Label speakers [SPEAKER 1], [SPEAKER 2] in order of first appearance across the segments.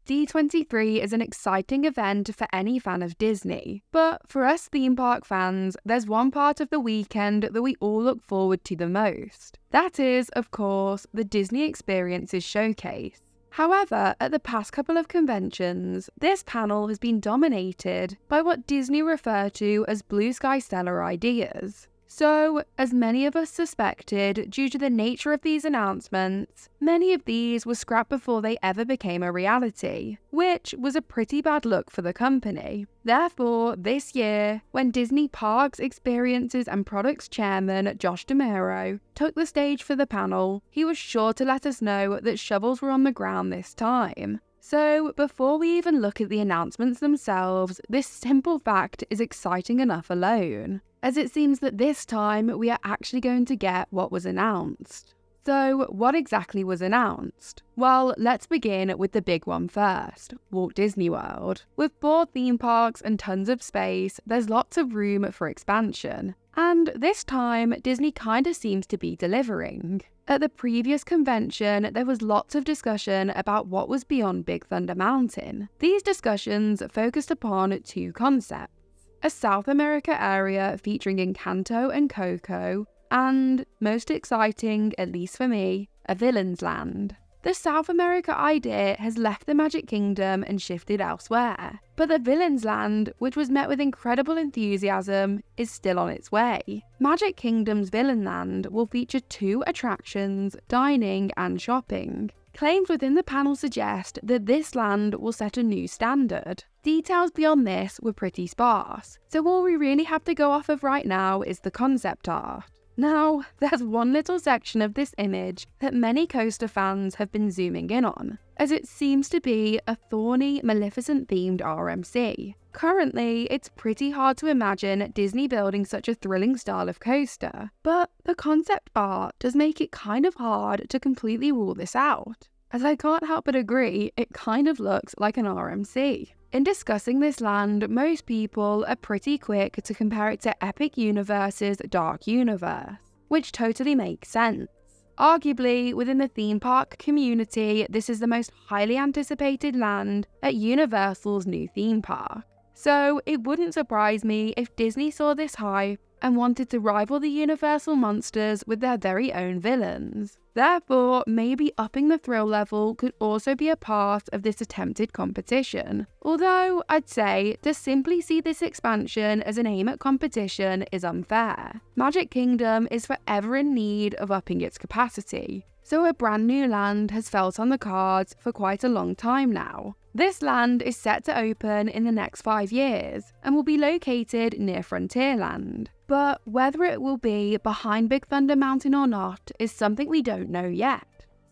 [SPEAKER 1] D23 is an exciting event for any fan of Disney, but for us theme park fans, there's one part of the weekend that we all look forward to the most. That is, of course, the Disney Experiences Showcase. However, at the past couple of conventions, this panel has been dominated by what Disney refer to as blue sky cellar ideas. So, as many of us suspected, due to the nature of these announcements, many of these were scrapped before they ever became a reality, which was a pretty bad look for the company. Therefore, this year, when Disney Parks, Experiences and Products Chairman Josh DeMuro took the stage for the panel, he was sure to let us know that shovels were on the ground this time. So, before we even look at the announcements themselves, this simple fact is exciting enough alone, as it seems that this time we are actually going to get what was announced. So, what exactly was announced? Well, let's begin with the big one first, Walt Disney World. With 4 theme parks and tons of space, there's lots of room for expansion. And this time, Disney kinda seems to be delivering. At the previous convention, there was lots of discussion about what was beyond Big Thunder Mountain. These discussions focused upon 2 concepts: a South America area featuring Encanto and Coco, and, most exciting, at least for me, a Villain's Land. The South America idea has left the Magic Kingdom and shifted elsewhere, but the Villain's Land, which was met with incredible enthusiasm, is still on its way. Magic Kingdom's Villain Land will feature 2 attractions, dining and shopping. Claims within the panel suggest that this land will set a new standard. Details beyond this were pretty sparse, so all we really have to go off of right now is the concept art. Now, there's one little section of this image that many coaster fans have been zooming in on, as it seems to be a thorny, Maleficent-themed RMC. Currently, it's pretty hard to imagine Disney building such a thrilling style of coaster, but the concept art does make it kind of hard to completely rule this out, as I can't help but agree it kind of looks like an RMC. In discussing this land, most people are pretty quick to compare it to Epic Universe's Dark Universe, which totally makes sense. Arguably, within the theme park community, this is the most highly anticipated land at Universal's new theme park. So it wouldn't surprise me if Disney saw this hype and wanted to rival the Universal monsters with their very own villains. Therefore, maybe upping the thrill level could also be a part of this attempted competition. Although, I'd say, to simply see this expansion as an aim at competition is unfair. Magic Kingdom is forever in need of upping its capacity, so a brand new land has felt on the cards for quite a long time now. This land is set to open in the next 5 years and will be located near Frontierland. But whether it will be behind Big Thunder Mountain or not is something we don't know yet.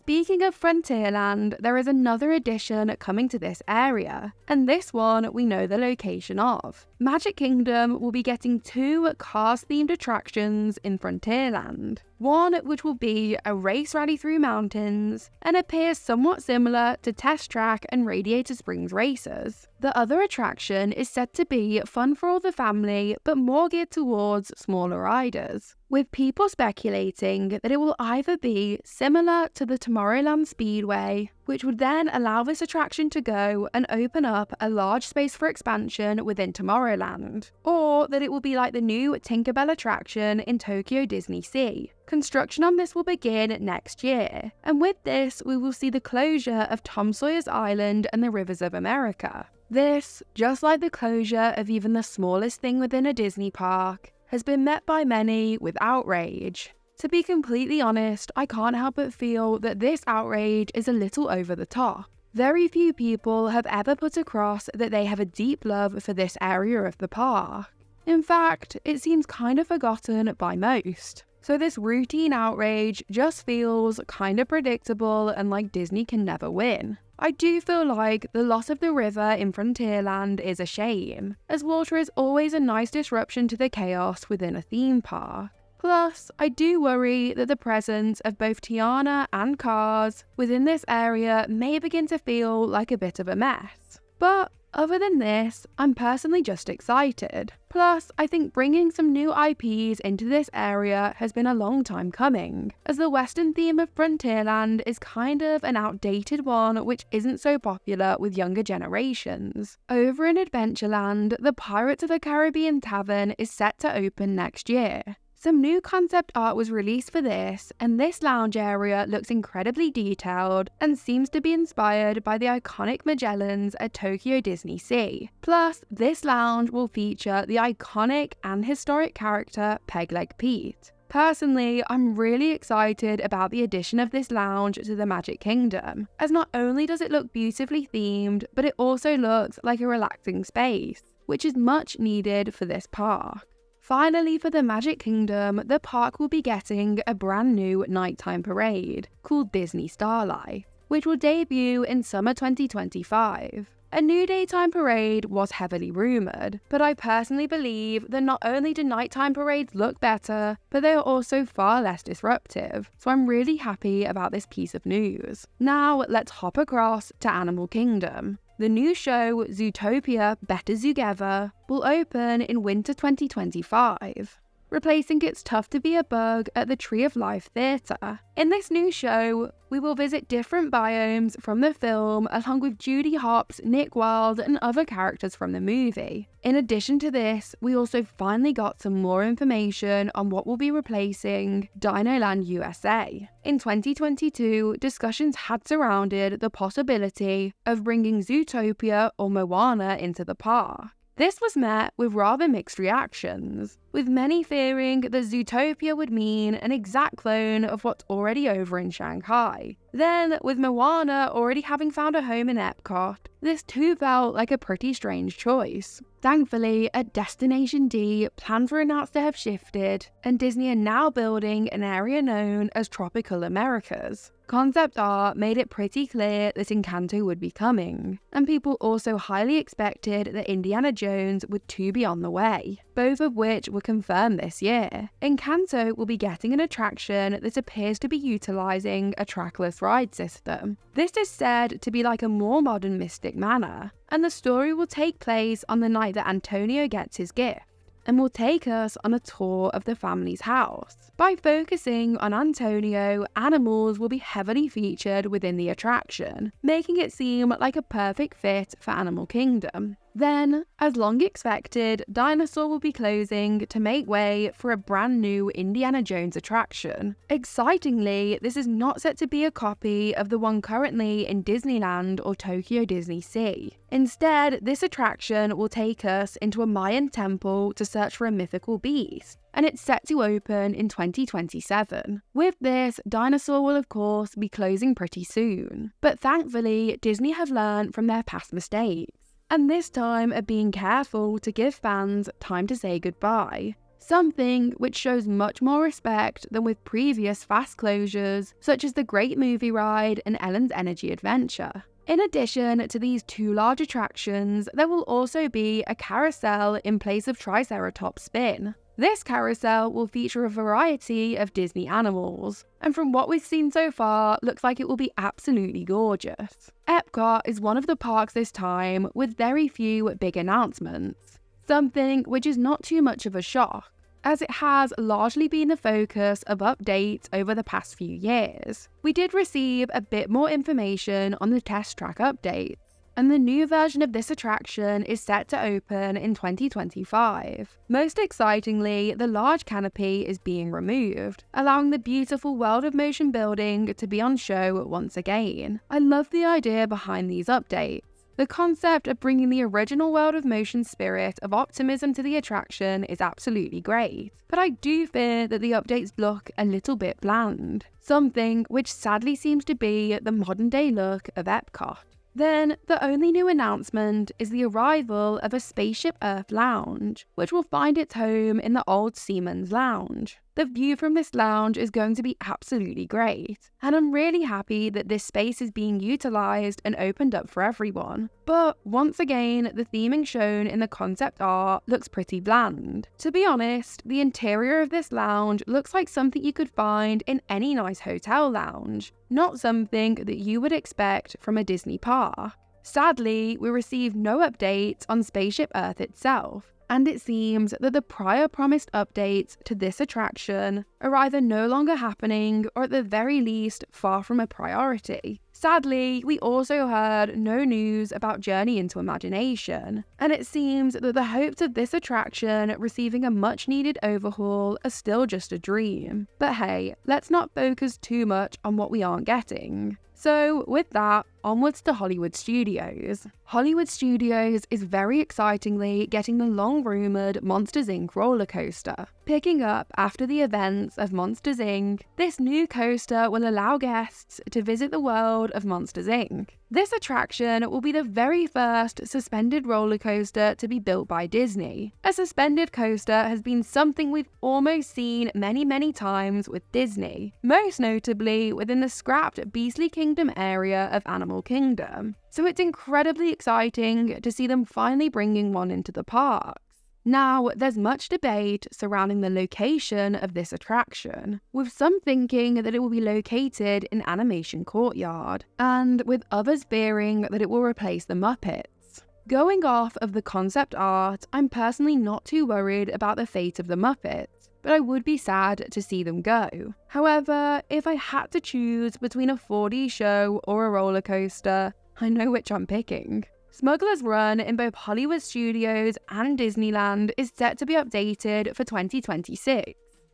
[SPEAKER 1] Speaking of Frontierland, there is another addition coming to this area, and this one we know the location of. Magic Kingdom will be getting 2 Cars-themed attractions in Frontierland. One which will be a race rally through mountains and appears somewhat similar to Test Track and Radiator Springs Racers. The other attraction is said to be fun for all the family, but more geared towards smaller riders, with people speculating that it will either be similar to the Tomorrowland Speedway, which would then allow this attraction to go and open up a large space for expansion within Tomorrowland, or that it will be like the new Tinkerbell attraction in Tokyo Disney Sea. Construction on this will begin next year, and with this we will see the closure of Tom Sawyer's Island and the Rivers of America. This, just like the closure of even the smallest thing within a Disney park, has been met by many with outrage. To be completely honest, I can't help but feel that this outrage is a little over the top. Very few people have ever put across that they have a deep love for this area of the park. In fact, it seems kind of forgotten by most. So this routine outrage just feels kind of predictable and like Disney can never win. I do feel like the loss of the river in Frontierland is a shame, as water is always a nice disruption to the chaos within a theme park. Plus, I do worry that the presence of both Tiana and Cars within this area may begin to feel like a bit of a mess. But Other than this, I'm personally just excited. Plus, I think bringing some new IPs into this area has been a long time coming, as the Western theme of Frontierland is kind of an outdated one which isn't so popular with younger generations. Over in Adventureland, the Pirates of the Caribbean Tavern is set to open next year. Some new concept art was released for this, and this lounge area looks incredibly detailed and seems to be inspired by the iconic Magellans at Tokyo Disney Sea. Plus, this lounge will feature the iconic and historic character Pegleg Pete. Personally, I'm really excited about the addition of this lounge to the Magic Kingdom, as not only does it look beautifully themed, but it also looks like a relaxing space, which is much needed for this park. Finally, for the Magic Kingdom, the park will be getting a brand new nighttime parade called Disney Starlight, which will debut in summer 2025. A new daytime parade was heavily rumoured, but I personally believe that not only do nighttime parades look better, but they are also far less disruptive, so I'm really happy about this piece of news. Now let's hop across to Animal Kingdom. The new show, Zootopia Better Zoogether, will open in winter 2025, replacing It's Tough to Be a Bug at the Tree of Life Theatre. In this new show, we will visit different biomes from the film along with Judy Hopps, Nick Wilde and other characters from the movie. In addition to this, we also finally got some more information on what will be replacing Dinoland USA. In 2022, discussions had surrounded the possibility of bringing Zootopia or Moana into the park. This was met with rather mixed reactions, with many fearing that Zootopia would mean an exact clone of what's already over in Shanghai. Then, with Moana already having found a home in Epcot, this too felt like a pretty strange choice. Thankfully, at Destination D, plans were announced to have shifted, and Disney are now building an area known as Tropical Americas. Concept art made it pretty clear that Encanto would be coming, and people also highly expected that Indiana Jones would too be on the way, both of which were confirmed this year. Encanto will be getting an attraction that appears to be utilising a trackless ride system. This is said to be like a more modern Mystic Manor, and the story will take place on the night that Antonio gets his gift, and will take us on a tour of the family's house. By focusing on Antonio, animals will be heavily featured within the attraction, making it seem like a perfect fit for Animal Kingdom. Then, as long expected, Dinosaur will be closing to make way for a brand new Indiana Jones attraction. Excitingly, this is not set to be a copy of the one currently in Disneyland or Tokyo Disney Sea. Instead, this attraction will take us into a Mayan temple to search for a mythical beast, and it's set to open in 2027. With this, Dinosaur will of course be closing pretty soon, but thankfully Disney have learned from their past mistakes, and this time are being careful to give fans time to say goodbye, something which shows much more respect than with previous fast closures such as the Great Movie Ride and Ellen's Energy Adventure. In addition to these two large attractions, there will also be a carousel in place of Triceratops Spin. This carousel will feature a variety of Disney animals, and from what we've seen so far, looks like it will be absolutely gorgeous. Epcot is one of the parks this time with very few big announcements, something which is not too much of a shock, as it has largely been the focus of updates over the past few years. We did receive a bit more information on the test track updates, and the new version of this attraction is set to open in 2025. Most excitingly, the large canopy is being removed, allowing the beautiful World of Motion building to be on show once again. I love the idea behind these updates. The concept of bringing the original World of Motion spirit of optimism to the attraction is absolutely great, but I do fear that the updates look a little bit bland, something which sadly seems to be the modern day look of Epcot. Then, the only new announcement is the arrival of a Spaceship Earth lounge, which will find its home in the old Seaman's Lounge. The view from this lounge is going to be absolutely great, and I'm really happy that this space is being utilised and opened up for everyone. But once again, the theming shown in the concept art looks pretty bland. To be honest, the interior of this lounge looks like something you could find in any nice hotel lounge, not something that you would expect from a Disney park. Sadly, we received no updates on Spaceship Earth itself, and it seems that the prior promised updates to this attraction are either no longer happening or at the very least far from a priority. Sadly, we also heard no news about Journey into Imagination, and it seems that the hopes of this attraction receiving a much needed overhaul are still just a dream. But hey, let's not focus too much on what we aren't getting. So with that, onwards to Hollywood Studios. Hollywood Studios is very excitingly getting the long-rumoured Monsters Inc. roller coaster. Picking up after the events of Monsters Inc., this new coaster will allow guests to visit the world of Monsters Inc. This attraction will be the very first suspended roller coaster to be built by Disney. A suspended coaster has been something we've almost seen many times with Disney, most notably within the scrapped Beastly Kingdom area of Animal Kingdom. So it's incredibly exciting to see them finally bringing one into the parks. Now, there's much debate surrounding the location of this attraction, with some thinking that it will be located in Animation Courtyard, and with others fearing that it will replace the Muppets. Going off of the concept art, I'm personally not too worried about the fate of the Muppets, but I would be sad to see them go. However, if I had to choose between a 4D show or a roller coaster, I know which I'm picking. Smugglers Run in both Hollywood Studios and Disneyland is set to be updated for 2026.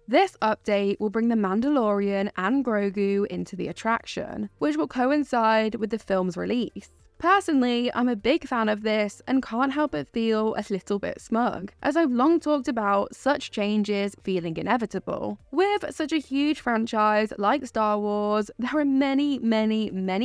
[SPEAKER 1] This update will bring the Mandalorian and Grogu into the attraction, which will coincide with the film's release. Personally, I'm a big fan of this and can't help but feel a little bit smug, as I've long talked about such changes feeling inevitable. With such a huge franchise like Star Wars, there are many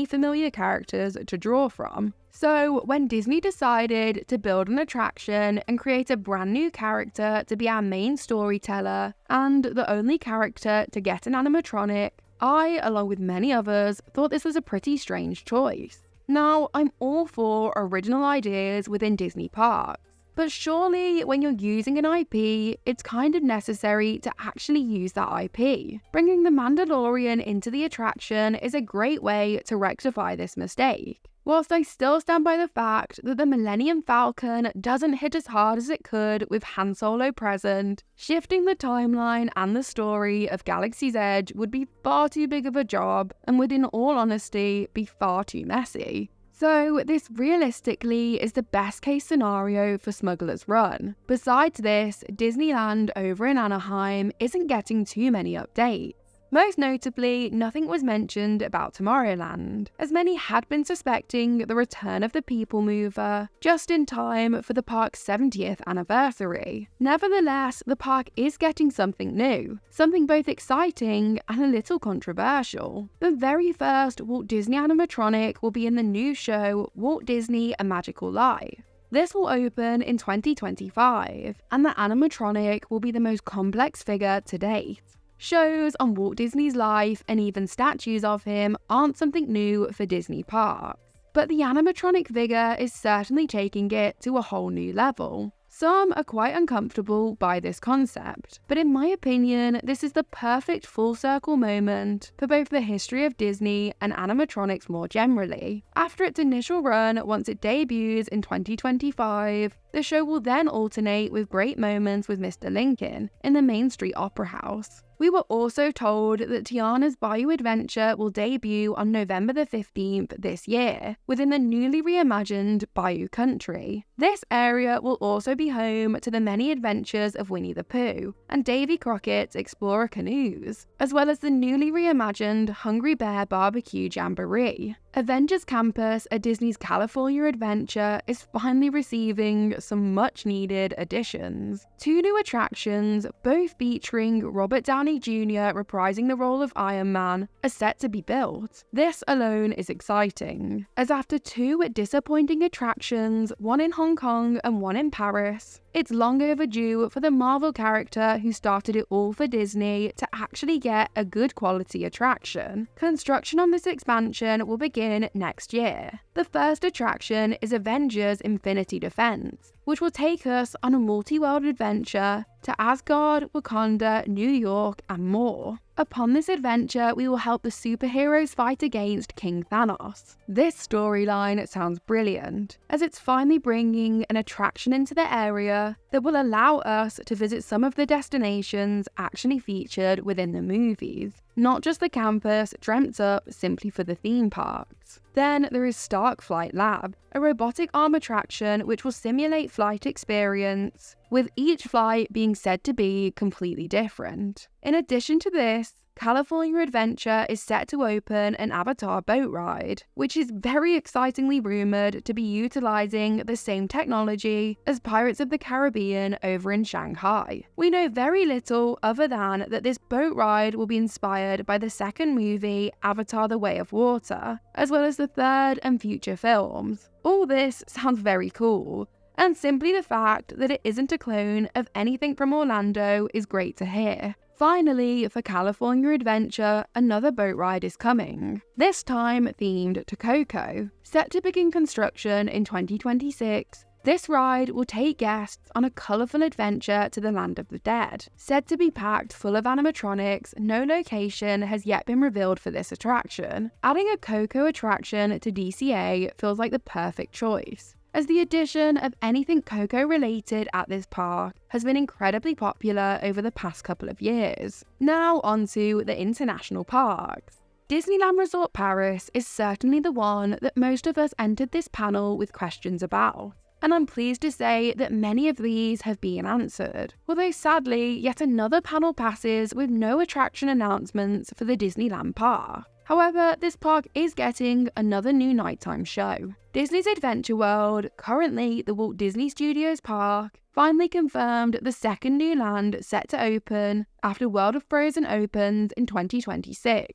[SPEAKER 1] familiar characters to draw from. So when Disney decided to build an attraction and create a brand new character to be our main storyteller, and the only character to get an animatronic, I, along with many others, thought this was a pretty strange choice. Now, I'm all for original ideas within Disney parks, but surely when you're using an IP, it's kind of necessary to actually use that IP. Bringing the Mandalorian into the attraction is a great way to rectify this mistake. Whilst I still stand by the fact that the Millennium Falcon doesn't hit as hard as it could with Han Solo present, shifting the timeline and the story of Galaxy's Edge would be far too big of a job and would, in all honesty, be far too messy. So this realistically is the best case scenario for Smugglers Run. Besides this, Disneyland over in Anaheim isn't getting too many updates. Most notably, nothing was mentioned about Tomorrowland, as many had been suspecting the return of the People Mover just in time for the park's 70th anniversary. Nevertheless, the park is getting something new, something both exciting and a little controversial. The very first Walt Disney animatronic will be in the new show Walt Disney: A Magical Life. This will open in 2025, and the animatronic will be the most complex figure to date. Shows on Walt Disney's life and even statues of him aren't something new for Disney parks, but the animatronic figure is certainly taking it to a whole new level. Some are quite uncomfortable by this concept, but in my opinion, this is the perfect full circle moment for both the history of Disney and animatronics more generally. After its initial run, once it debuts in 2025, the show will then alternate with great moments with Mr. Lincoln in the Main Street Opera House. We were also told that Tiana's Bayou Adventure will debut on November the 15th this year, within the newly reimagined Bayou Country. This area will also be home to the many adventures of Winnie the Pooh and Davy Crockett's Explorer Canoes, as well as the newly reimagined Hungry Bear Barbecue Jamboree. Avengers Campus, a Disney's California adventure, is finally receiving some much-needed additions. 2 new attractions, both featuring Robert Downey Jr. reprising the role of Iron Man, are set to be built. This alone is exciting, as after 2 disappointing attractions, one in Hong Kong and one in Paris, it's long overdue for the Marvel character who started it all for Disney to actually get a good quality attraction. Construction on this expansion will begin next year. The first attraction is Avengers Infinity Defense, which will take us on a multi-world adventure to Asgard, Wakanda, New York, and more. Upon this adventure, we will help the superheroes fight against King Thanos. This storyline sounds brilliant, as it's finally bringing an attraction into the area that will allow us to visit some of the destinations actually featured within the movies, not just the campus dreamt up simply for the theme parks. Then there is Stark Flight Lab, a robotic arm attraction which will simulate flight experience, with each flight being said to be completely different. In addition to this, California Adventure is set to open an Avatar boat ride, which is very excitingly rumoured to be utilising the same technology as Pirates of the Caribbean over in Shanghai. We know very little other than that this boat ride will be inspired by the second movie, Avatar: The Way of Water, as well as the third and future films. All this sounds very cool, and simply the fact that it isn't a clone of anything from Orlando is great to hear. Finally, for California Adventure, another boat ride is coming, this time themed to Coco. Set to begin construction in 2026, this ride will take guests on a colourful adventure to the land of the dead. Said to be packed full of animatronics, no location has yet been revealed for this attraction. Adding a Coco attraction to DCA feels like the perfect choice, as the addition of anything Coco related at this park has been incredibly popular over the past couple of years. Now onto the international parks. Disneyland Resort Paris is certainly the one that most of us entered this panel with questions about, and I'm pleased to say that many of these have been answered, although sadly yet another panel passes with no attraction announcements for the Disneyland park. However, this park is getting another new nighttime show. Disney's Adventure World, currently the Walt Disney Studios Park, finally confirmed the second new land set to open after World of Frozen opens in 2026.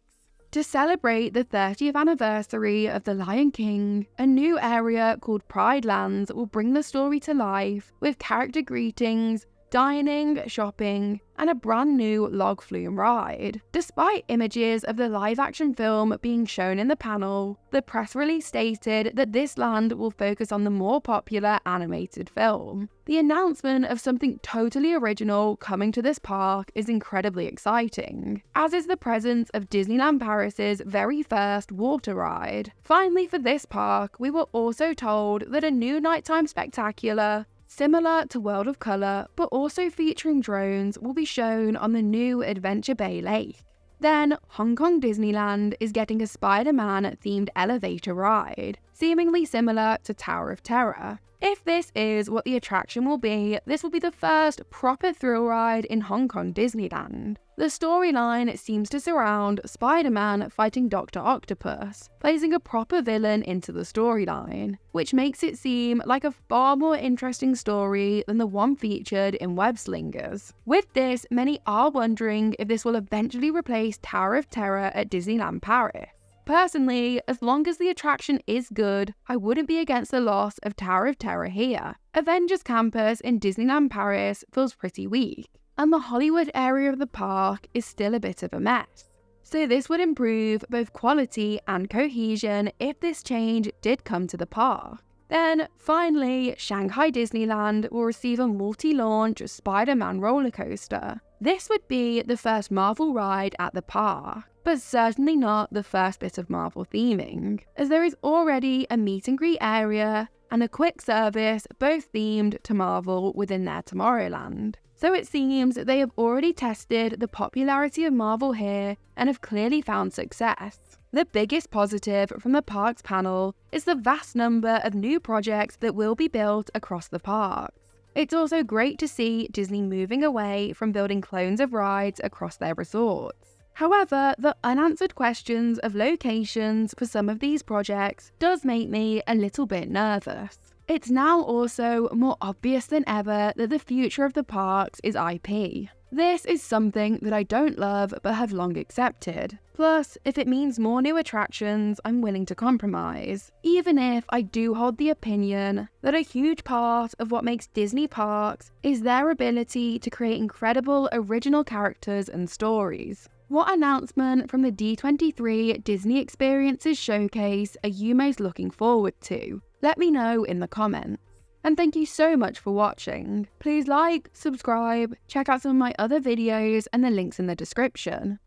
[SPEAKER 1] To celebrate the 30th anniversary of The Lion King, a new area called Pride Lands will bring the story to life with character greetings, dining, shopping, and a brand new log flume ride. Despite images of the live-action film being shown in the panel, the press release stated that this land will focus on the more popular animated film. The announcement of something totally original coming to this park is incredibly exciting, as is the presence of Disneyland Paris's very first water ride. Finally, for this park, we were also told that a new nighttime spectacular, similar to World of Color, but also featuring drones, will be shown on the new Adventure Bay Lake. Then, Hong Kong Disneyland is getting a Spider-Man themed elevator ride, seemingly similar to Tower of Terror. If this is what the attraction will be, this will be the first proper thrill ride in Hong Kong Disneyland. The storyline seems to surround Spider-Man fighting Dr. Octopus, placing a proper villain into the storyline, which makes it seem like a far more interesting story than the one featured in Web Slingers. With this, many are wondering if this will eventually replace Tower of Terror at Disneyland Paris. Personally, as long as the attraction is good, I wouldn't be against the loss of Tower of Terror here. Avengers Campus in Disneyland Paris feels pretty weak, and the Hollywood area of the park is still a bit of a mess. So this would improve both quality and cohesion if this change did come to the park. Then, finally, Shanghai Disneyland will receive a multi-launch Spider-Man roller coaster. This would be the first Marvel ride at the park, but certainly not the first bit of Marvel theming, as there is already a meet and greet area and a quick service both themed to Marvel within their Tomorrowland. So it seems that they have already tested the popularity of Marvel here and have clearly found success. The biggest positive from the parks panel is the vast number of new projects that will be built across the parks. It's also great to see Disney moving away from building clones of rides across their resorts. However, the unanswered questions of locations for some of these projects does make me a little bit nervous. It's now also more obvious than ever that the future of the parks is IP. This is something that I don't love but have long accepted. Plus, if it means more new attractions, I'm willing to compromise, even if I do hold the opinion that a huge part of what makes Disney parks is their ability to create incredible original characters and stories. What announcement from the D23 Disney Experiences Showcase are you most looking forward to? Let me know in the comments. And thank you so much for watching. Please like, subscribe, check out some of my other videos and the links in the description.